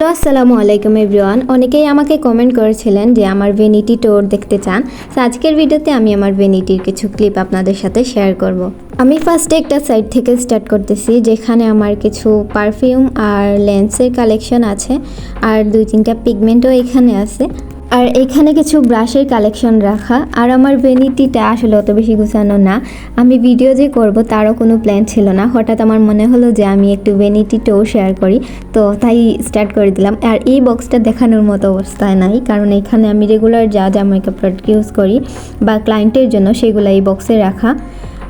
আসসালামু আলাইকুম এভরিওয়ান। অনেকেই আমাকে কমেন্ট করেছিলেন যে আমার ভ্যানিটি ট্যুর দেখতে চান। তো আজকের ভিডিওতে আমি আমার ভ্যানিটির কিছু ক্লিপ আপনাদের সাথে শেয়ার করব। আমি ফার্স্টে একটা সাইড থেকে স্টার্ট করতেছি, যেখানে আমার কিছু পারফিউম আর লেন্সের কালেকশন আছে, আর 2-3টা পিগমেন্টও এখানে আছে, আর এখানে কিছু ব্রাশের কালেকশন রাখা। আর আমার ভ্যানিটিটা আসলে অত বেশি গুছানো না, আমি ভিডিও যে করব তারও কোনো প্ল্যান ছিল না। হঠাৎ আমার মনে হলো যে আমি একটু ভ্যানিটি ট্যুর শেয়ার করি, তো তাই স্টার্ট করে দিলাম। আর এই বক্সটা দেখানোর মতো অবস্থায় নাই, কারণ এখানে আমি রেগুলার যা যা মেকআপ প্রোডাক্ট ইউজ করি বা ক্লায়েন্টের জন্য সেগুলো এই বক্সে রাখা।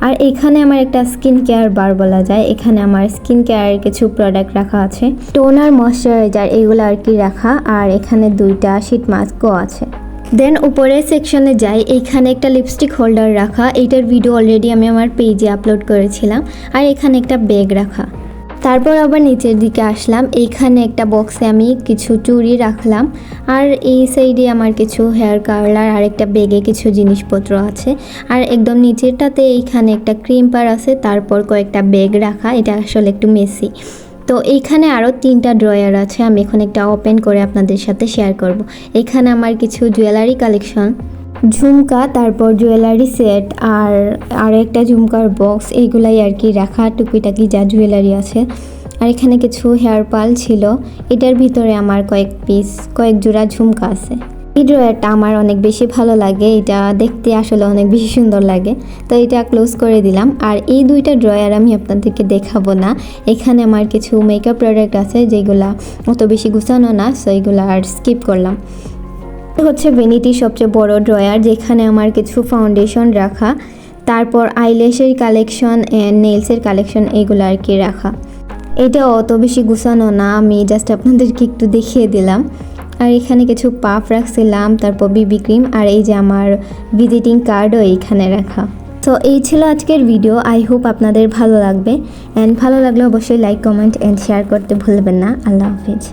আর এখানে আমার একটা স্কিন কেয়ার বার বলা যায়, এখানে আমার স্কিন কেয়ারের কিছু প্রোডাক্ট রাখা আছে, টোনার, ময়শ্চারাইজার এগুলো আর কি রাখা। আর এখানে 2টা শীট মাস্কও আছে। দেন উপরের সেকশনে যাই, এইখানে একটা লিপস্টিক হোল্ডার রাখা, এইটার ভিডিও অলরেডি আমি আমার পেজে আপলোড করেছিলাম। আর এখানে একটা ব্যাগ রাখা। তারপর আবার নিচের দিকে আসলাম, এইখানে একটা বক্সে আমি কিছু চুড়ি রাখলাম। আর এই সাইডে আমার কিছু হেয়ার কার্লার আর একটা ব্যাগে কিছু জিনিসপত্র আছে। আর একদম নিচেরটাতে এইখানে একটা ক্রিম পার আছে, তারপর কয়েকটা ব্যাগ রাখা, এটা আসলে একটু মেসি। তো এইখানে আরও 3টা ড্রয়ার আছে, আমি এখন একটা ওপেন করে আপনাদের সাথে শেয়ার করব। এখানে আমার কিছু জুয়েলারি কালেকশন, ঝুমকা, তারপর জুয়েলারি সেট আর একটা ঝুমকার বক্স, এইগুলাই আর কি রাখা, টুকিটাকি যা জুয়েলারি আছে। আর এখানে কিছু হেয়ার পাল ছিল, এটার ভিতরে আমার কয়েক জোড়া ঝুমকা আছে। এই ড্রয়ারটা আমার অনেক বেশি ভালো লাগে, এটা দেখতে আসলে অনেক বেশি সুন্দর লাগে, তো এটা ক্লোজ করে দিলাম। আর এই 2টা ড্রয়ার আমি আপনাদেরকে দেখাবো না, এখানে আমার কিছু মেকআপ প্রোডাক্ট আছে যেগুলা অত বেশি গুছানো না, সো এইগুলো আর স্কিপ করলাম। হচ্ছে ভ্যানিটির সবচেয়ে বড় ড্রয়ার, যেখানে আমার কিছু ফাউন্ডেশন রাখা, তারপর আইল্যাশের কালেকশন, নেলসের কালেকশন, এগুলো আর কি রাখা। এটা অত বেশি গুছানো না, আমি জাস্ট আপনাদেরকে একটু দেখিয়ে দিলাম। আর এখানে কিছু পাফ রাখছিলাম, তারপর বিবি ক্রিম, আর এই যে আমার ভিজিটিং কার্ডও এইখানে রাখা। তো এই ছিল আজকের ভিডিও, আই হোপ আপনাদের ভালো লাগবে। অ্যান্ড ভালো লাগলে অবশ্যই লাইক, কমেন্ট অ্যান্ড শেয়ার করতে ভুলবেন না। আল্লাহ হাফিজ।